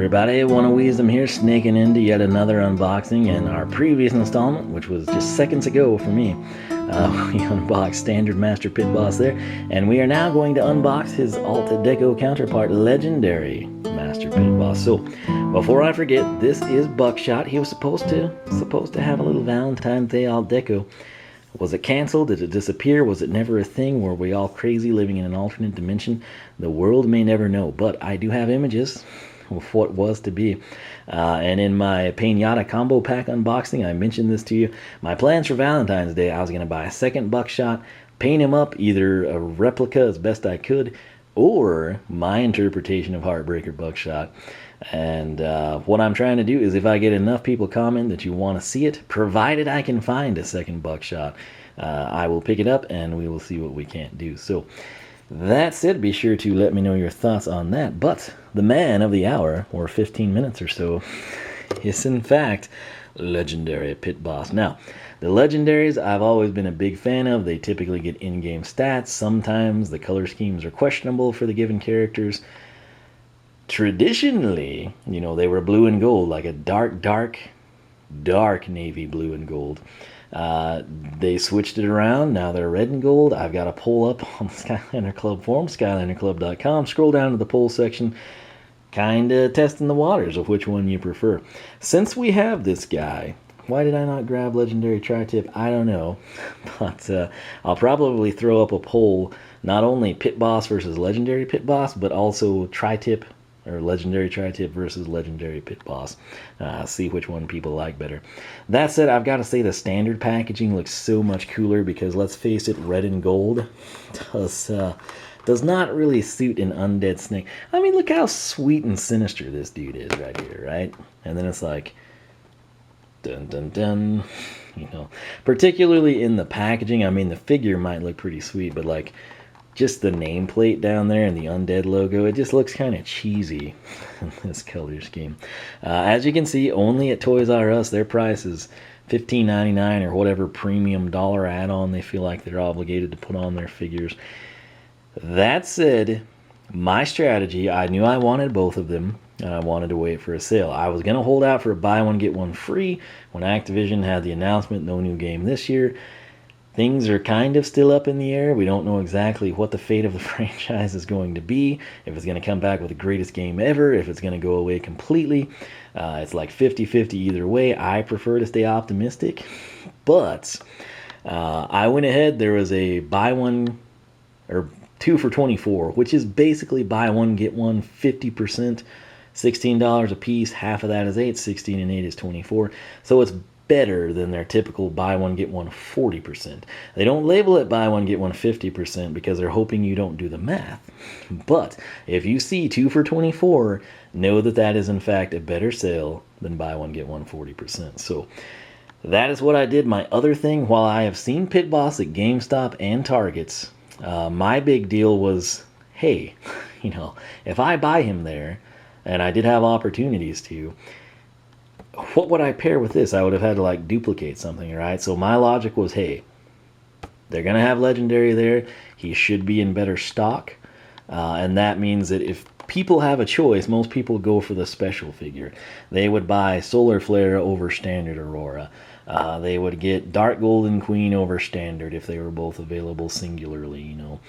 everybody, One of Wiisdom here, snaking into yet another unboxing. And our previous installment, which was just seconds ago for me, we unboxed Standard Master Pit Boss there, and we are now going to unbox his Alta Deco counterpart, Legendary Master Pit Boss. So, before I forget, this is Buckshot. He was supposed to have a little Valentine's Day Alta Deco. Was it canceled? Did it disappear? Was it never a thing? Were we all crazy living in an alternate dimension? The world may never know, but I do have images of what was to be. And in my Pinata combo pack unboxing, I mentioned this to you. My plans for Valentine's Day, I was going to buy a second Buckshot, paint him up, either a replica as best I could, or my interpretation of Heartbreaker Buckshot. And what I'm trying to do is, if I get enough people comment that you want to see it, provided I can find a second Buckshot, I will pick it up and we will see what we can't do. So that's it. Be sure to let me know your thoughts on that. But the man of the hour, or 15 minutes or so, is in fact Legendary Pit Boss. Now, the legendaries I've always been a big fan of. They typically get in-game stats. Sometimes the color schemes are questionable for the given characters. Traditionally, you know, they were blue and gold, like a dark navy blue and gold. They switched it around. Now they're red and gold. I've got a poll up on the Skylander Club forum, skylanderclub.com. Scroll down to the poll section, kind of testing the waters of which one you prefer. Since we have this guy, why did I not grab Legendary Tri-Tip? I don't know. But I'll probably throw up a poll, not only Pit Boss versus Legendary Pit Boss, but also Tri-Tip or Legendary Tri-Tip versus Legendary Pit Boss. See which one people like better. That said, I've got to say the standard packaging looks so much cooler because, let's face it, red and gold does not really suit an undead snake. I mean, look how sweet and sinister this dude is right here, right? And then it's like, dun dun dun, you know. Particularly in the packaging, I mean, the figure might look pretty sweet, but like, just the nameplate down there and the Undead logo, it just looks kind of cheesy in this color scheme. As you can see, only at Toys R Us, their price is $15.99 or whatever premium dollar add-on they feel like they're obligated to put on their figures. That said, my strategy, I knew I wanted both of them, and I wanted to wait for a sale. I was going to hold out for a buy one, get one free when Activision had the announcement, no new game this year. Things are kind of still up in the air. We don't know exactly what the fate of the franchise is going to be, if it's going to come back with the greatest game ever, if it's going to go away completely. It's like 50-50 either way. I prefer to stay optimistic, but I went ahead. There was a buy one, or 2 for $24, which is basically buy one, get one 50%, $16 a piece. Half of that is 8, 16 and 8 is 24. So it's better than their typical buy one get one 40%. They don't label it buy one get one 50% because they're hoping you don't do the math. But if you see 2 for $24, know that that is in fact a better sale than buy one get one 40%. So that is what I did. My other thing, while I have seen Pit Boss at GameStop and Targets, my big deal was, hey, you know, if I buy him there, and I did have opportunities to, what would I pair with this? I would have had to like duplicate something, right? So my logic was, hey, they're going to have Legendary there. He should be in better stock. And that means that if people have a choice, most people go for the special figure. They would buy Solar Flare over Standard Aurora. They would get Dark Golden Queen over Standard if they were both available singularly, you know.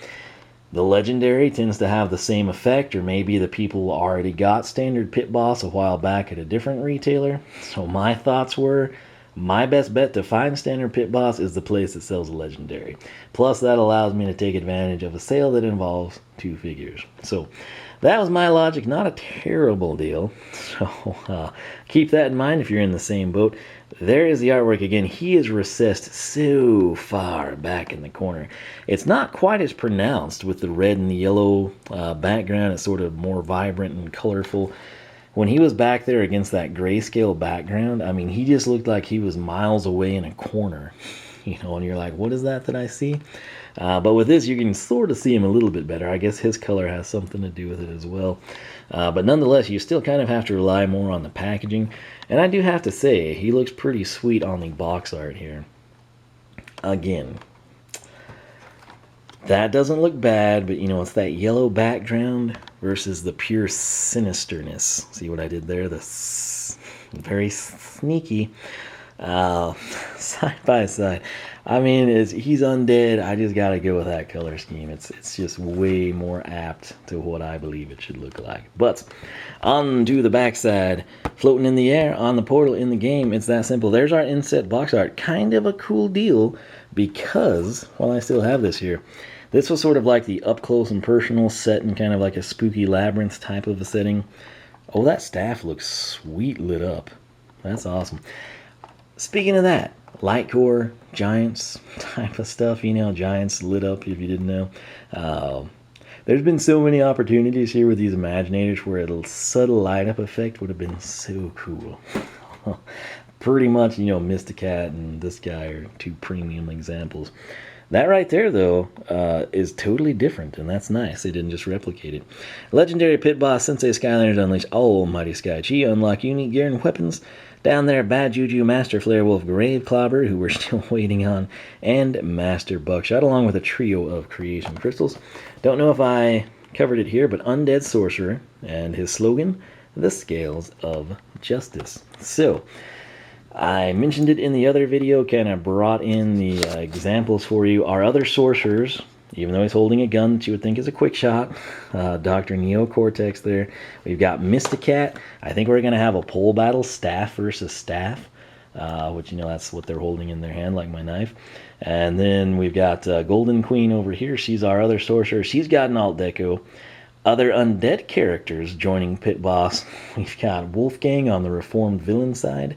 The Legendary tends to have the same effect, or maybe the people already got Standard Pit Boss a while back at a different retailer. So my thoughts were, my best bet to find Standard Pit Boss is the place that sells a Legendary. Plus, that allows me to take advantage of a sale that involves 2 figures. So that was my logic. Not a terrible deal. So keep that in mind if you're in the same boat. There is the artwork again. He is recessed so far back in the corner. It's not quite as pronounced with the red and the yellow background. It's sort of more vibrant and colorful. When he was back there against that grayscale background, I mean, he just looked like he was miles away in a corner. You know, and you're like, what is that I see? But with this, you can sort of see him a little bit better. I guess his color has something to do with it as well. But nonetheless, you still kind of have to rely more on the packaging. And I do have to say, he looks pretty sweet on the box art here. Again, That doesn't look bad, but you know, it's that yellow background versus the pure sinisterness. See what I did there? Very sneaky. Side by side. I mean, he's undead. I just gotta go with that color scheme. It's just way more apt to what I believe it should look like. But on to the backside, floating in the air on the portal in the game. It's that simple. There's our inset box art. Kind of a cool deal because while I still have this here, this was sort of like the up close and personal set in kind of like a spooky labyrinth type of a setting. Oh, that staff looks sweet lit up. That's awesome. Speaking of that, light core, giants type of stuff, you know, giants lit up if you didn't know. There's been so many opportunities here with these Imaginators where a subtle light up effect would have been so cool. Pretty much, you know, Mysticat and this guy are two premium examples. That right there, though, is totally different, and that's nice. They didn't just replicate it. Legendary Pit Boss Sensei Skylanders unleash almighty Sky Chi, unlock unique gear and weapons. Down there, Bad Juju, Master Flare Wolf, Grave Clobber, who we're still waiting on, and Master Buckshot, along with a trio of creation crystals. Don't know if I covered it here, but Undead Sorcerer and his slogan, the Scales of Justice. So, I mentioned it in the other video, kind of brought in the examples for you. Our other sorcerers, even though he's holding a gun that you would think is a quick shot, Dr. Neocortex there. We've got Mysticat. I think we're going to have a pole battle, staff versus staff, which, you know, that's what they're holding in their hand, like my knife. And then we've got Golden Queen over here. She's our other sorcerer. She's got an alt deco. Other undead characters joining Pit Boss. We've got Wolfgang on the reformed villain side.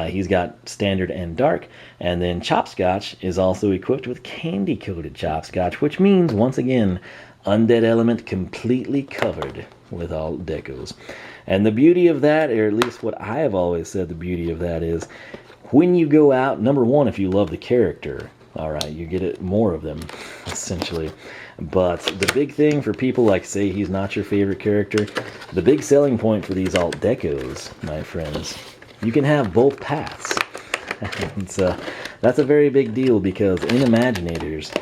He's got standard and dark. And then Chopscotch is also equipped with candy-coated Chopscotch, which means, once again, undead element completely covered with alt decos. And the beauty of that, or at least what I have always said the beauty of that is, when you go out, number one, if you love the character, all right, you get more of them, essentially. But the big thing for people like, say, he's not your favorite character, the big selling point for these alt decos, my friends, you can have both paths. That's a very big deal because in Imaginators,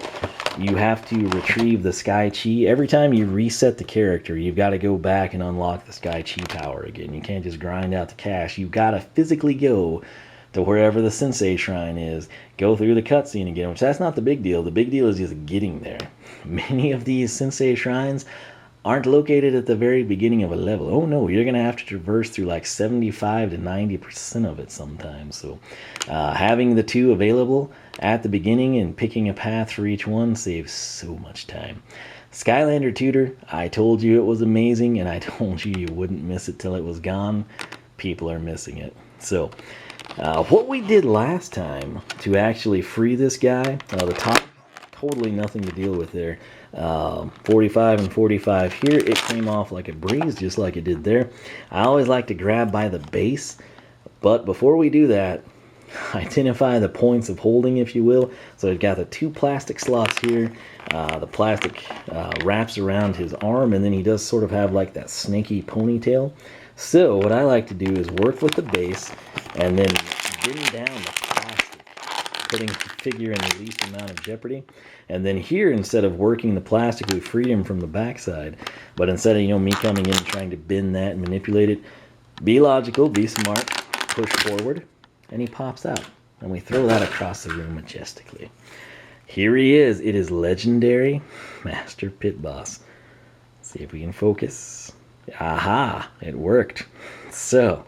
you have to retrieve the Sky Chi. Every time you reset the character, you've got to go back and unlock the Sky Chi power again. You can't just grind out the cash. You've got to physically go to wherever the Sensei Shrine is, go through the cutscene again, which that's not the big deal. The big deal is just getting there. Many of these Sensei Shrines aren't located at the very beginning of a level. Oh no, you're going to have to traverse through like 75 to 90% of it sometimes. So having the two available at the beginning and picking a path for each one saves so much time. Skylander Tutor, I told you it was amazing, and I told you you wouldn't miss it till it was gone. People are missing it. So what we did last time to actually free this guy, the top, totally nothing to deal with there. 45 and 45 here, it came off like a breeze, just like it did there. I always like to grab by the base, but before we do that, identify the points of holding, if you will. So we've got the two plastic slots here. The plastic wraps around his arm, and then he does sort of have like that snaky ponytail. So what I like to do is work with the base and then bend down the plastic, putting the figure in the least amount of jeopardy. And then here, instead of working the plastic, we freed him from the backside. But instead of, you know, me coming in and trying to bend that and manipulate it, be logical, be smart, push forward, and he pops out. And we throw that across the room majestically. Here he is. It is legendary Master Pit Boss. See if we can focus. Aha, it worked. So,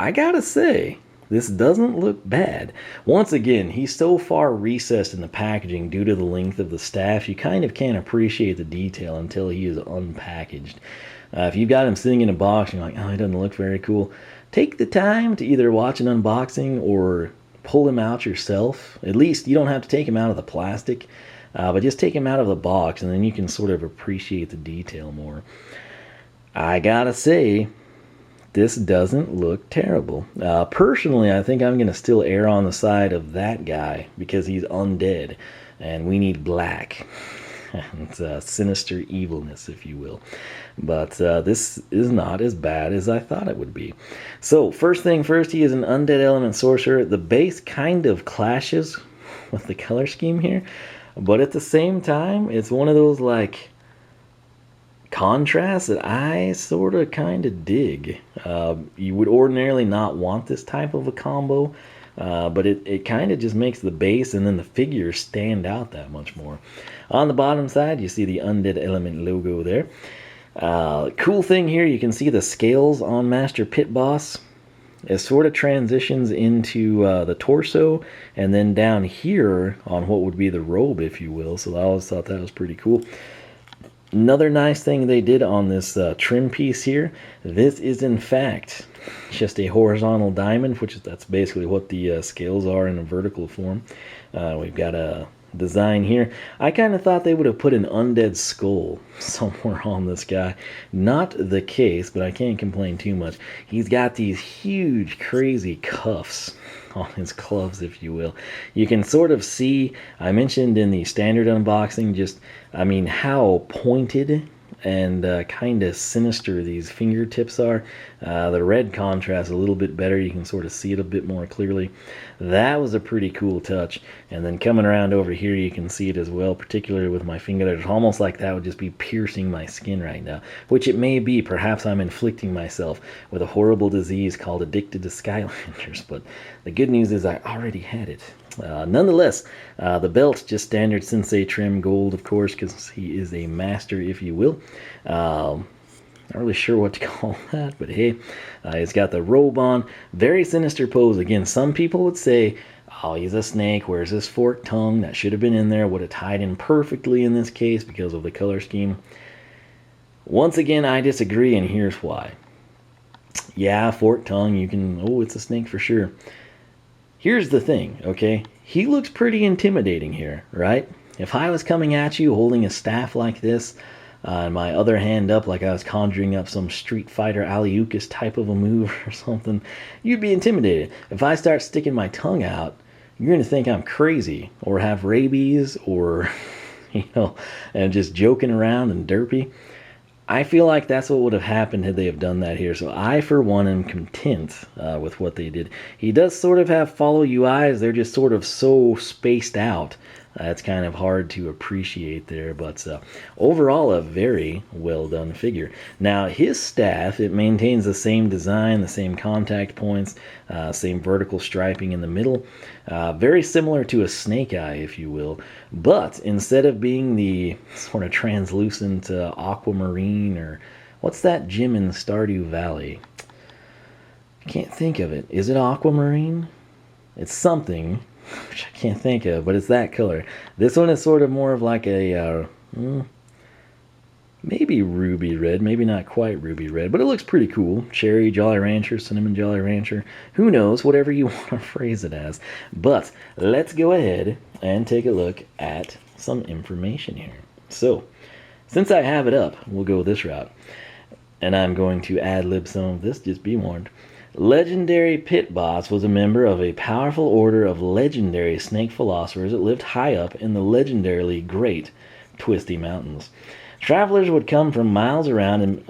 I gotta say, this doesn't look bad. Once again, he's so far recessed in the packaging due to the length of the staff, you kind of can't appreciate the detail until he is unpackaged. If you've got him sitting in a box and you're like, oh, he doesn't look very cool, take the time to either watch an unboxing or pull him out yourself. At least you don't have to take him out of the plastic, but just take him out of the box, and then you can sort of appreciate the detail more. I gotta say, this doesn't look terrible. Personally, I think I'm going to still err on the side of that guy because he's undead, and we need black. It's sinister evilness, if you will. But this is not as bad as I thought it would be. So, first thing first, he is an undead element sorcerer. The base kind of clashes with the color scheme here. But at the same time, it's one of those like contrasts that I sort of kind of dig. You would ordinarily not want this type of a combo, but it kind of just makes the base and then the figures stand out that much more. On the bottom side, you see the Undead Element logo there. Cool thing here, you can see the scales on Master Pit Boss. It sort of transitions into the torso, and then down here on what would be the robe, if you will. So I always thought that was pretty cool. Another nice thing they did on this trim piece here, this is in fact just a horizontal diamond, that's basically what the scales are in a vertical form. We've got a design here. I kind of thought they would have put an undead skull somewhere on this guy. Not the case, but I can't complain too much. He's got these huge, crazy cuffs on his gloves, if you will. You can sort of see, I mentioned in the standard unboxing, just, I mean, how pointed and kind of sinister these fingertips are. The red contrast a little bit better. You can sort of see it a bit more clearly. That was a pretty cool touch. And then coming around over here, you can see it as well, particularly with my finger. It's almost like that would just be piercing my skin right now, which it may be. Perhaps I'm inflicting myself with a horrible disease called addicted to Skylanders. But the good news is I already had it. Nonetheless, the belt, just standard Sensei trim gold, of course, because he is a master, if you will. Not really sure what to call that, but hey, he's got the robe on. Very sinister pose. Again, some people would say, oh, he's a snake. Where's his forked tongue? That should have been in there. Would have tied in perfectly in this case because of the color scheme. Once again, I disagree, and here's why. Yeah, forked tongue, you can, oh, it's a snake for sure. Here's the thing, okay? He looks pretty intimidating here, right? If I was coming at you holding a staff like this, and my other hand up like I was conjuring up some Street Fighter Aliukas type of a move or something, you'd be intimidated. If I start sticking my tongue out, you're going to think I'm crazy or have rabies or, and just joking around and derpy. I feel like that's what would have happened had they have done that here. So I, for one, am content with what they did. He does sort of have follow UIs. They're just sort of so spaced out. It's kind of hard to appreciate there. But overall, a very well done figure. Now, his staff, it maintains the same design, the same contact points, same vertical striping in the middle. Very similar to a snake eye, if you will. But instead of being the sort of translucent aquamarine, or what's that gym in Stardew Valley? I can't think of it. Is it aquamarine? It's something, which I can't think of, but it's that color. This one is sort of more of like a, maybe ruby red, maybe not quite ruby red, but it looks pretty cool. Cherry Jolly Rancher, Cinnamon Jolly Rancher, who knows, whatever you want to phrase it as. But let's go ahead and take a look at some information here. So, since I have it up, we'll go this route. And I'm going to ad-lib some of this, just be warned. Legendary Pit Boss was a member of a powerful order of legendary snake philosophers that lived high up in the legendarily great Twisty Mountains. Travelers would come from miles around, and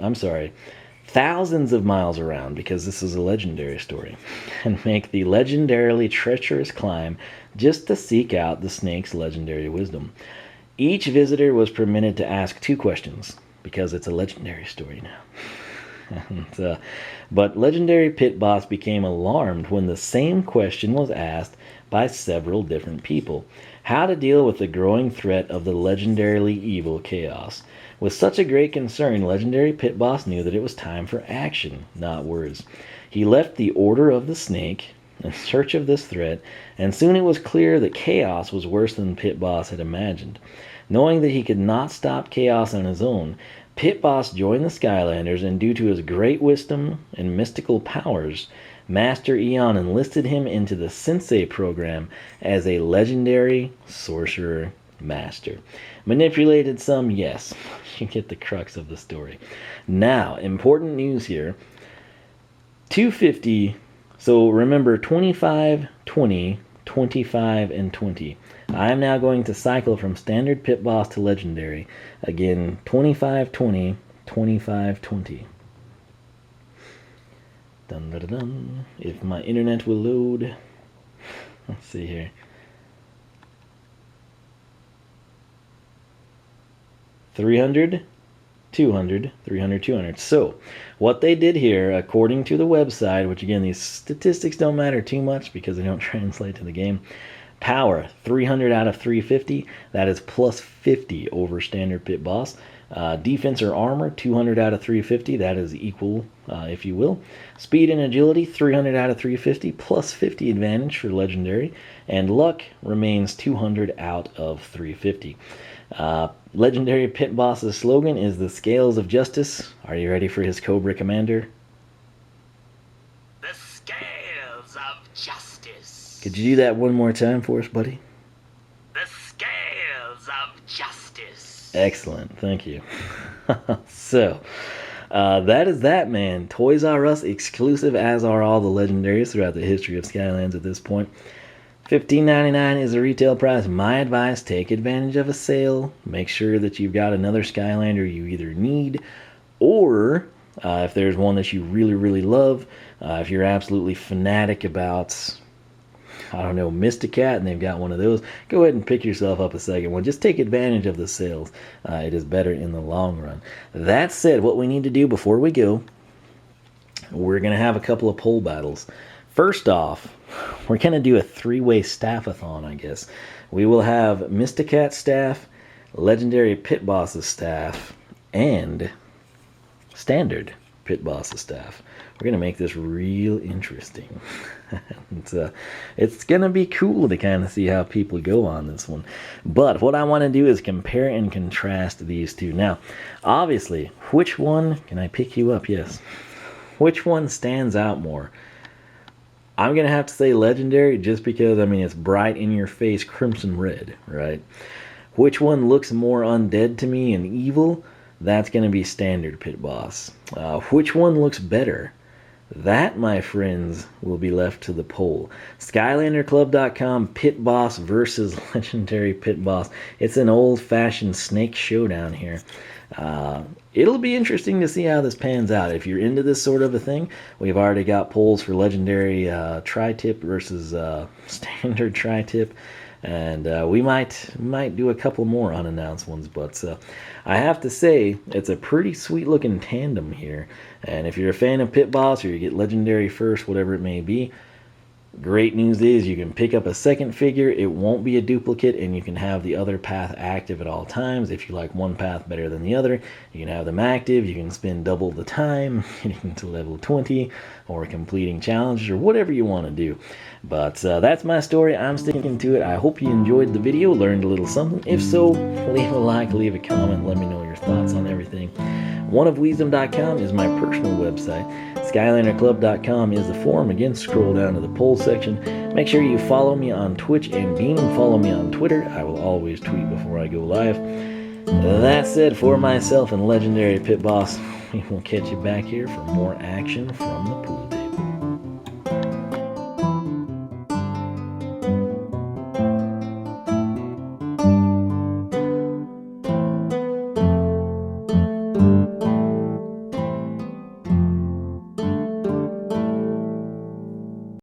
thousands of miles around, because this is a legendary story, and make the legendarily treacherous climb just to seek out the snake's legendary wisdom. Each visitor was permitted to ask 2 questions, because it's a legendary story now. But Legendary Pit Boss became alarmed when the same question was asked by several different people. How to deal with the growing threat of the legendarily evil chaos. With such a great concern, Legendary Pit Boss knew that it was time for action, not words. He left the Order of the Snake in search of this threat, and soon it was clear that chaos was worse than Pit Boss had imagined. Knowing that he could not stop chaos on his own, Pit Boss joined the Skylanders, and due to his great wisdom and mystical powers, Master Eon enlisted him into the Sensei program as a legendary Sorcerer Master. Manipulated some, yes. You get the crux of the story. Now, important news here. 250, so remember 25, 20, 25, and 20. I am now going to cycle from standard Pit Boss to legendary. Again, 25, 20, 25, 20. Dun, dun, dun, dun. If my internet will load. Let's see here. 300, 200, 300, 200. So what they did here, according to the website, which again, these statistics don't matter too much because they don't translate to the game. Power, 300 out of 350. That is plus 50 over standard pit boss. Defense or armor, 200 out of 350. That is equal, if you will. Speed and agility, 300 out of 350, plus 50 advantage for legendary. And luck remains 200 out of 350. Legendary pit boss's slogan is the Scales of Justice. Are you ready for his Cobra Commander? The Scales of Justice. Could you do that one more time for us, buddy? The Scales of Justice. Excellent, thank you. So, that is that, man. Toys R Us exclusive, as are all the legendaries throughout the history of Skylands at this point. $15.99 is the retail price. My advice, take advantage of a sale. Make sure that you've got another Skylander you either need, or if there's one that you really, really love, if you're absolutely fanatic about, I don't know, Mysticat, and they've got one of those, go ahead and pick yourself up a second one. Just take advantage of the sales. It is better in the long run. That said, what we need to do before we go, we're going to have a couple of poll battles. First off, we're going to do a three-way staffathon, I guess. We will have Mysticat staff, Legendary Pit Boss's staff, and Standard Pit Boss's staff. We're going to make this real interesting. It's going to be cool to kind of see how people go on this one. But what I want to do is compare and contrast these two. Now, obviously, which one, can I pick you up? Yes. Which one stands out more? I'm going to have to say Legendary just because, I mean, it's bright in your face crimson red, right? Which one looks more undead to me and evil? That's going to be Standard Pit Boss. Which one looks better? That, my friends, will be left to the poll. SkylanderClub.com Pit Boss versus Legendary Pit Boss. It's an old-fashioned snake showdown here. It'll be interesting to see how this pans out. If you're into this sort of a thing, we've already got polls for Legendary Tri-Tip versus Standard Tri-Tip. And we might do a couple more unannounced ones, but I have to say it's a pretty sweet looking tandem here. And if you're a fan of Pit Boss, or you get Legendary first, whatever it may be, great news is you can pick up a second figure. It won't be a duplicate, and you can have the other path active at all times. If you like one path better than the other, you can have them active. You can spend double the time getting to level 20 or completing challenges or whatever you want to do. But that's my story. I'm sticking to it. I hope you enjoyed the video, learned a little something. If so, leave a like, leave a comment, let me know your thoughts on everything. Oneofwisdom.com is my personal website. SkylanderClub.com is the forum. Again, scroll down to the poll section. Make sure you follow me on Twitch and Beam. Follow me on Twitter. I will always tweet before I go live. That said, for myself and Legendary Pit Boss, we will catch you back here for more action from the pool table.